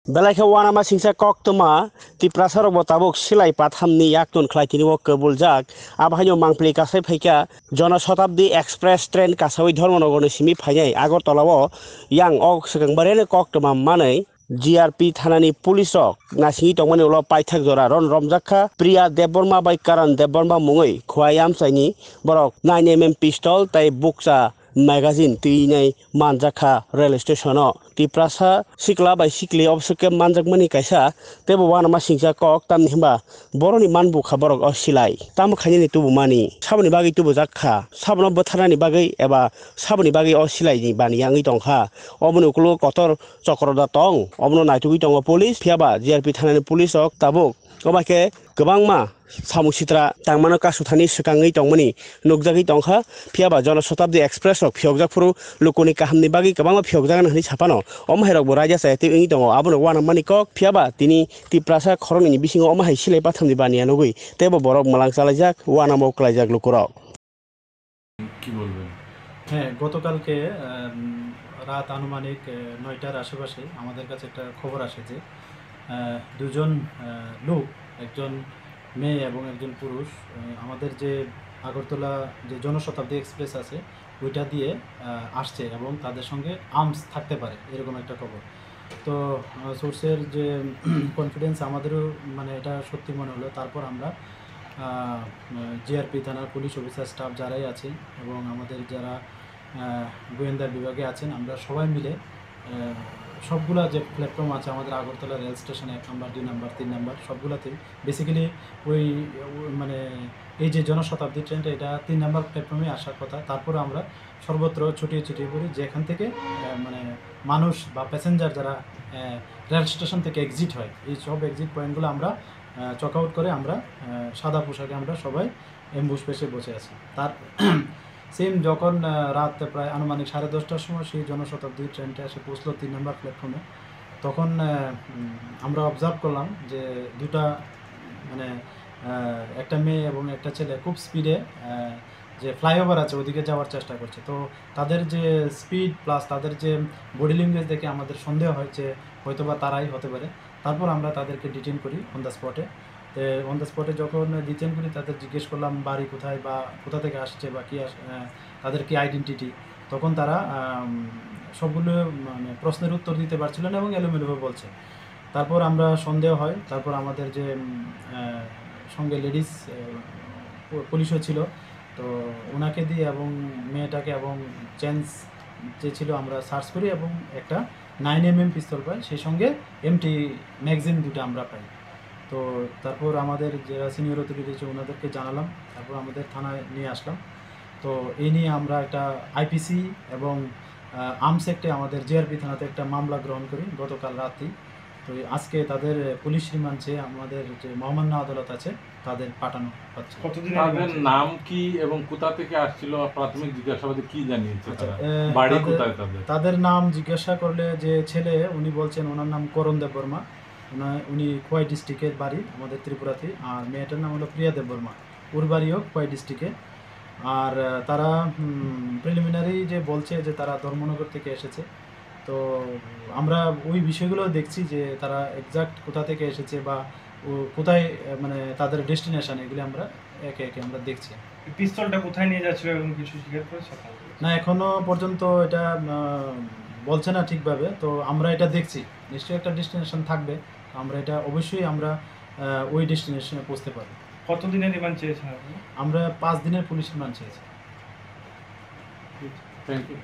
Belai wana ma singsa kok tuma ti prasarok bo tabuk silai pathamni yaktun khlaitini wo kebuljak abhaino mangpli kasai phaika jona shatabdi express train kasawi ধর্মনগরনি simi phainai agartalawo yang ok sekangbare kok tuma manai GRP thanani police rok nasini tongmani ulo paithak jora ron romjakha Priya Debborma bai Karan Debborma mungoi khwayam saini borok 9mm pistol tai buksa magazine tinai manjakha rail station o tiprasa sikla bai sikli obseke manjakmani kaisa tebo wana ma singsa kok tamni himba boroni manbu khaborok o silai tam khani ni tubu mani saboni bagi tubu jakha sabono botharani bagi eba saboni bagi o silai ni bani yangi tongkha oboni uklo kotor chokroda tong obno naitugui tongo police phiaba GRP thanani police ok tabuk obake gobangma samusitra tangmano kasuthani swkangui tongmani nugjagui tongkha phiaba jona shatabdi express rok phiokjakfuru lukoni kahamni bagi gobangma phiokjagan hini sapano omhairok bo raja sai te ingi tongo abono wana mani kok phiaba tini tiprasa khoroni bisingo omhai silai pathamni baniya nugui tebo borok malang chalajak wana mo klaijak lukurok কি বলবেন? হ্যাঁ, গতকালকে রাত আনুমানিক ৯টার আশেপাশে আমাদের কাছে একটা খবর আসে যে দুজন লোক, একজন মেয়ে এবং একজন পুরুষ, আমাদের যে আগরতলা যে জনশতাব্দী এক্সপ্রেস আছে ওইটা দিয়ে আসছে এবং তাদের সঙ্গে আর্মস থাকতে পারে এরকম একটা খবর। তো সোর্সের যে কনফিডেন্স আমাদেরও মানে এটা সত্যি মনে হলো। তারপর আমরা জিআরপি থানার পুলিশ অফিসার স্টাফ যারাই আছে এবং আমাদের যারা গোয়েন্দা বিভাগে আছেন, আমরা সবাই মিলে সবগুলা যে প্ল্যাটফর্ম আছে আমাদের আগরতলা রেল স্টেশনে 1 নম্বর 2 নম্বর 3 নম্বর সবগুলাতেই বেসিক্যালি ওই মানে এই যে জনশতাব্দী ট্রেনটা এটা 3 নম্বর প্ল্যাটফর্মে আসার কথা। তারপরে আমরা সর্বত্র ছুটিয়ে ছুটিয়ে পড়ি যেখান থেকে মানে মানুষ বা প্যাসেঞ্জার যারা রেল স্টেশন থেকে এক্সিট হয় এই সব এক্সিট পয়েন্টগুলো আমরা চক আউট করে আমরা সাদা পোশাকে আমরা সবাই অ্যাম্বুশ পেশে বসে আছি। তার সেম যখন রাত প্রায় আনুমানিক 10:30টার সময় সেই জনশতাব্দী ট্রেনটা এসে পৌঁছলো 3 নম্বর প্ল্যাটফর্মে, তখন আমরা অবজার্ভ করলাম যে দুটা মানে একটা মেয়ে এবং একটা ছেলে খুব স্পিডে যে ফ্লাইওভার আছে ওদিকে যাওয়ার চেষ্টা করছে। তো তাদের যে স্পিড প্লাস তাদের যে বডি ল্যাঙ্গুয়েজ দেখে আমাদের সন্দেহ হয় যে হয়তোবা তারাই হতে পারে। তারপর আমরা তাদেরকে ডিটেইন করি অন দ্য স্পটে। অন দ্য স্পটে যখন ডিটেইন করি তাদের জিজ্ঞেস করলাম বাড়ি কোথায় বা কোথা থেকে আসছে বা কী তাদের কি আইডেন্টিটি, তখন তারা সবগুলো মানে প্রশ্নের উত্তর দিতে পারছিল না এবং এলোমেলোভাবে বলছে। তারপর আমরা সন্দেহ হয়, তারপর আমাদের যে সঙ্গে লেডিস পুলিশও ছিল, তো ওনাকে দিয়ে এবং মেয়েটাকে এবং জেন্টস যে ছিল আমরা সার্চ করি এবং একটা 9mm পিস্তল পাই, সেই সঙ্গে এমটি ম্যাগাজিন দুটো আমরা পাই। তো তারপর আমাদের যারা সিনিয়র অথরিটি আছে ওনাদেরকে জানালাম, তারপর আমাদের থানায় নিয়ে আসলাম। তো এই নিয়ে আমরা একটা আইপিসি এবং আর্মস অ্যাক্টে আমাদের জিআরপি থানাতে একটা মামলা গ্রহণ করি গতকাল রাতেই। তো আজকে তাদের পুলিশ রিমান্ডে আমাদের যে মহামান্য আদালত আছে তাদের পাঠানো হচ্ছে। তাদের নাম কি এবং কোথা থেকে আসছিল প্রাথমিক জিজ্ঞাসাবাদে কি জানিয়েছে তারা? বাড়ি কোথায় তাদের? তাদের নাম জিজ্ঞাসা করলে যে ছেলে উনি বলছেন ওনার নাম করণ দেববর্মা, উনি খোয়াই ডিস্ট্রিক্টের বাড়ি আমাদের ত্রিপুরাতে। আর মেয়েটার নাম হলো প্রিয়া দেববর্মা, ওর বাড়িও খোয়াই ডিস্ট্রিক্টে। আর তারা প্রিলিমিনারি যে বলছে যে তারা ধর্মনগর থেকে এসেছে। তো আমরা ওই বিষয়গুলো দেখছি যে তারা এক্সাক্ট কোথা থেকে এসেছে বা কোথায় মানে তাদের ডেস্টিনেশন, এগুলি আমরা একে একে আমরা দেখছি। পিস্তলটা কোথায় নিয়ে যাচ্ছিল এবং কিছু স্বীকার করেছে না, এখনো পর্যন্ত এটা বলছে না ঠিকভাবে। তো আমরা এটা দেখছি, নিশ্চয়ই একটা ডেস্টিনেশন থাকবে, আমরা এটা অবশ্যই আমরা ওই ডেস্টিনেশনে পৌঁছতে পারবো। কতদিনের রিমান্ড চেয়েছেন আপনি? আমরা 5 দিনের পুলিশ রিমান্ড চেয়েছি। Thank you.